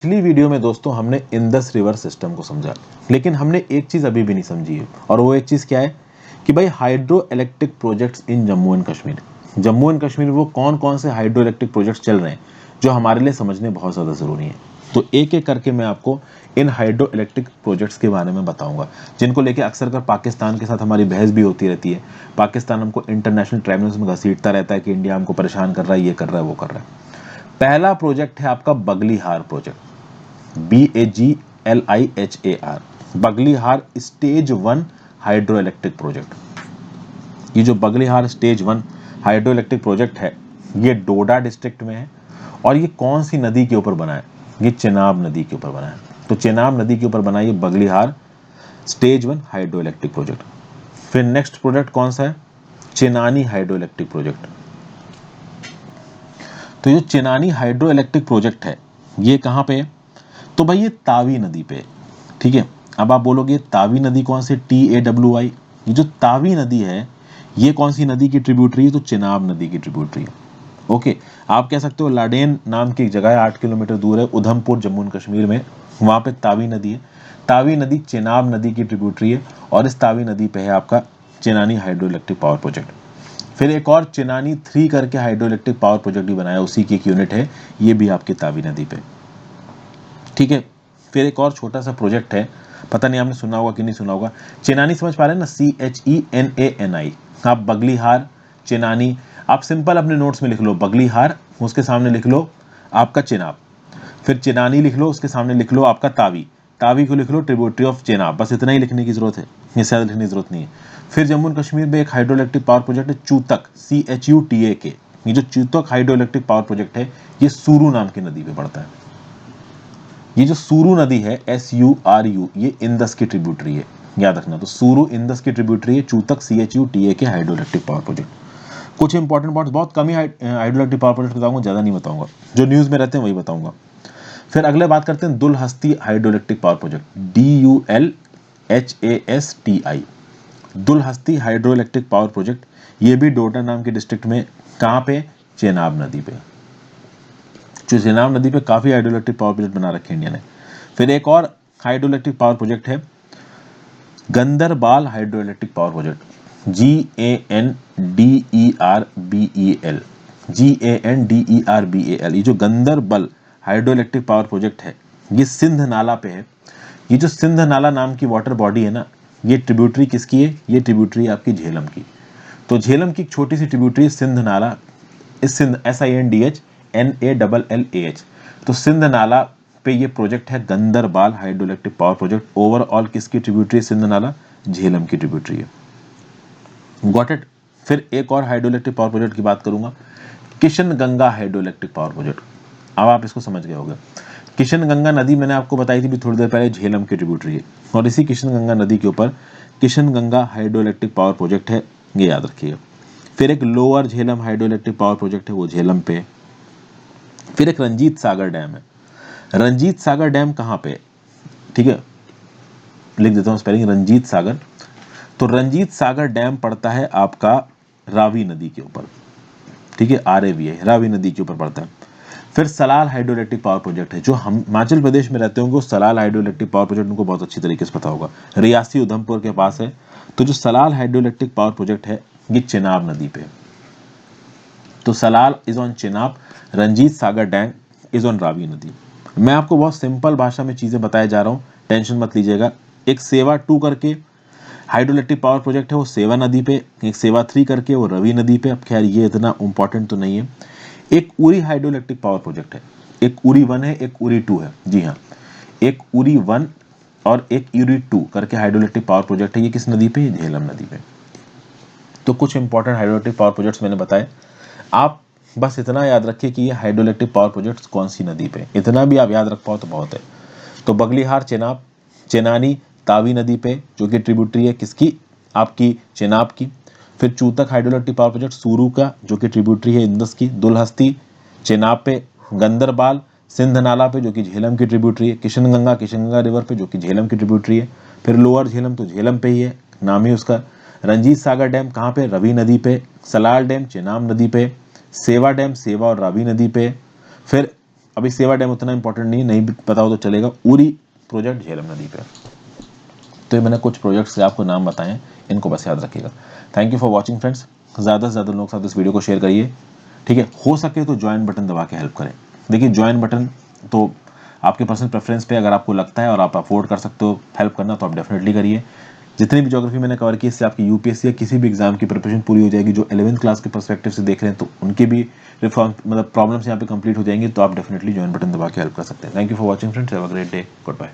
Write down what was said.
पिछली वीडियो में दोस्तों हमने इंडस रिवर सिस्टम को समझा, लेकिन हमने एक चीज अभी भी नहीं समझी है, और वो एक चीज क्या है कि भाई hydro electric projects in Jammu and Kashmir. Jammu and Kashmir वो कौन कौन से हाइड्रो इलेक्ट्रिक प्रोजेक्ट्स चल रहे हैं जो हमारे लिए समझने बहुत ज्यादा जरूरी है। तो एक एक करके मैं आपको इन हाइड्रो इलेक्ट्रिक प्रोजेक्ट्स के बारे में बताऊंगा, जिनको लेके अक्सर कर पाकिस्तान के साथ हमारी बहस भी होती रहती है। पाकिस्तान हमको इंटरनेशनल ट्राइब्यूनल्स में घसीटता रहता है कि इंडिया हमको परेशान कर रहा है, ये कर रहा है, वो कर रहा है। पहला प्रोजेक्ट है आपका Baglihar project, BAGLIHAR, Baglihar stage 1 hydro electric project. ये जो Baglihar stage 1 hydro electric project है, ये डोडा डिस्ट्रिक्ट में है, और ये कौन सी नदी के ऊपर बना है? ये चेनाब नदी के ऊपर बना है। तो चेनाब नदी के ऊपर बना है ये Baglihar stage 1 hydro electric project. फिर नेक्स्ट प्रोजेक्ट कौन सा है? Chenani hydro electric project. तो ये चेनानी हाइड्रो इलेक्ट्रिक प्रोजेक्ट है, ये कहां पे है? तो भाई ये तावी नदी पे, ठीक है। अब आप बोलोगे तावी नदी कौन सी? TAWI। ये जो तावी नदी है ये कौन सी नदी की ट्रिब्यूटरी है? तो चेनाब नदी की ट्रिब्यूटरी है। ओके, आप कह सकते हो लाडेन नाम की एक जगह है 8 किलोमीटर दूर है, उधमपुर जम्मू एंड कश्मीर में, वहां पे तावी नदी है। तावी नदी चेनाब नदी की ट्रिब्यूटरी है, और इस तावी नदी पे है आपका Chenani hydro electric power project. फिर एक और चेनानी 3 करके हाइड्रो इलेक्ट्रिक पावर प्रोजेक्ट भी बनाया, उसी की एक यूनिट है, ये भी आपकी तावी नदी पे, ठीक है। फिर एक और छोटा सा प्रोजेक्ट है, पता नहीं आपने सुना होगा कि नहीं सुना होगा। चेनानी समझ पा रहे हैं ना? CHENANI। आप बगलीहार चेनानी, आप सिंपल अपने नोट्स में लिख लो बगलीहार, उसके सामने लिख लो आपका चेनाब। फिर चेनानी लिख लो, उसके सामने लिख लो आपका तावी। तावी को लिख लो ट्रिब्यूटरी ऑफ चेनाब। बस इतना ही लिखने की जरूरत है, ये ज्यादा लिखने की जरूरत नहीं है। फिर जम्मू एंड कश्मीर में एक हाइड्रो इलेक्ट्रिक पावर प्रोजेक्ट है चूतक, CHUTAK। ये जो चूतक हाइड्रो इलेक्ट्रिक पावर प्रोजेक्ट है ये सूरू नाम की नदी पे पड़ता है। ये जो सूरू नदी है SURU, ये इंदस की ट्रिब्यूटरी है, याद रखना। तो सूरू इंदस की ट्रिब्यूटरी है चूतक CHUTAK hydro electric power project. कुछ इंपॉर्टेंट पॉइंट्स, बहुत कम ही हाइड्रो इलेक्ट्रिक पावर प्रोजेक्ट बताऊंगा, ज्यादा नहीं बताऊंगा, जो न्यूज में रहते हैं वही बताऊंगा। फिर अगले बात करते हैं Dulhasti hydro electric power project, DULHASTI, Dulhasti hydro electric power project. ये भी डोडा नाम के डिस्ट्रिक्ट में, कहां पे? चेनाब नदी पे। जो चेनाब नदी पे काफी हाइड्रो इलेक्ट्रिक पावर प्रोजेक्ट बना रखे इंडिया ने। फिर एक और हाइड्रो इलेक्ट्रिक पावर प्रोजेक्ट है Ganderbal hydro electric power project, GANDERBEL, GANDERBAL। ये जो Ganderbal hydro electric power project है ये सिंध नाला पे है। ये जो सिंध नाला नाम की वाटर बॉडी है ना, ये ट्रिब्यूटरी किसकी है? ये ट्रिब्यूटरी आपकी झेलम की। तो झेलम की एक छोटी सी ट्रिब्यूटरी सिंध नाला, इस सिंध SINDH NALLAH। तो सिंध नाला पे ये प्रोजेक्ट है Ganderbal hydro electric power project. Overall किसकी ट्रिब्यूटरी? सिंध नाला, झेलम की ट्रिब्यूटरी है। Got it. फिर एक और हाइड्रो इलेक्ट्रिक पावर प्रोजेक्ट की बात करूंगा, Kishan Ganga hydro electric power project. अब आप इसको समझ गए होंगे। किशन गंगा नदी मैंने आपको बताई थी भी थोड़ी देर पहले, झेलम की ट्रिब्यूटरी है, और इसी किशन गंगा नदी के ऊपर Kishan Ganga hydro electric power project है, ये याद रखिएगा। फिर एक lower Jhelum hydro electric power project है, वो झेलम पे। फिर एक रंजीत सागर डैम है। रंजीत सागर डैम कहां पे? ठीक है, लिख देता हूं स्पेलिंग, रंजीत सागर। तो रंजीत सागर डैम पड़ता है आपका रावी नदी के ऊपर, ठीक है, RAVI है, रावी नदी के ऊपर पड़ता है। फिर Salal hydro electric power project है, जो हम हिमाचल प्रदेश में रहते होंगे Salal hydro electric power project उनको बहुत अच्छी तरीके से पता होगा, रियासी उधमपुर के पास है। तो जो Salal hydro electric power project है ये चेनाब नदी पे। तो Salal is on Chenab, Ranjit Sagar dam is on Ravi नदी। मैं आपको बहुत सिंपल भाषा में चीजें बताए जा रहा हूं, टेंशन मत लीजिएगा। एक सेवा 2 करके हाइड्रो इलेक्ट्रिक पावर प्रोजेक्ट है, वो सेवा नदी पे। एक सेवा 3 करके वो रवि नदी पे। अब खैर ये इतना इंपॉर्टेंट तो नहीं है। एक Uri hydro electric power project है, एक उरी 1 है, एक उरी 2 है। जी हाँ, एक उरी 1 और एक उरी 2 करके हाइड्रो इलेक्ट्रिक पावर प्रोजेक्ट है। ये किस नदी पे? झेलम नदी पे। तो कुछ important hydro electric power projects मैंने बताए। आप बस इतना याद रखिए कि ये हाइड्रो इलेक्ट्रिक पावर प्रोजेक्ट्स कौन सी नदी पे, इतना भी आप याद रख पाओ तो बहुत है। तो बगलीहार चेनाब, चेनानी तावी नदी पे, जो कि ट्रिब्यूटरी है किसकी? आपकी चेनाब की। फिर चूतक हाइड्रो इलेक्ट्रिक पावर प्रोजेक्ट सूरू का, जो कि ट्रिब्यूटरी है इंदस की। दुलहस्ती चेनाब पे, गंदरबाल सिंध नाला पे, जो कि झेलम की ट्रिब्यूटरी है। किशन गंगा रिवर पे, जो कि झेलम की ट्रिब्यूटरी है। फिर लोअर झेलम तो झेलम पे ही है, नाम ही उसका। रंजीत सागर डैम कहाँ पे? रवि नदी पे। सलाल डैम चेनाब नदी पे। सेवा डैम सेवा और रावी नदी पे। फिर अभी सेवा डैम उतना इंपॉर्टेंट नहीं भी पता हो तो चलेगा, उरी प्रोजेक्ट झेलम नदी पे। तो ये मैंने कुछ प्रोजेक्ट्स के आपको नाम बताएं, इनको बस याद रखिएगा। Thank you for watching friends. ज़्यादा से ज़्यादा लोगों के साथ इस वीडियो को शेयर करिए, ठीक है। हो सके तो ज्वाइन बटन दबा के हेल्प करें। देखिए ज्वाइन बटन तो आपके पर्सनल प्रेफरेंस पे, अगर आपको लगता है और आप अफोर्ड कर सकते हो हेल्प करना तो आप डेफिनेटली करिए। जितनी भी ज्योग्राफी मैंने कवर की इससे आपकी यूपीएससी या किसी भी एग्जाम की प्रिपरेशन पूरी हो जाएगी। जो 11th क्लास के पर्सपेक्टिव से देख रहे हैं तो उनके भी रिफॉर्म मतलब प्रॉब्लम्स यहाँ पे कंप्लीट हो जाएंगी, तो आप डेफिनेटली ज्वाइन बटन दबा के हेल्प कर सकते हैं। Thank you for watching friends, have a great day, good bye.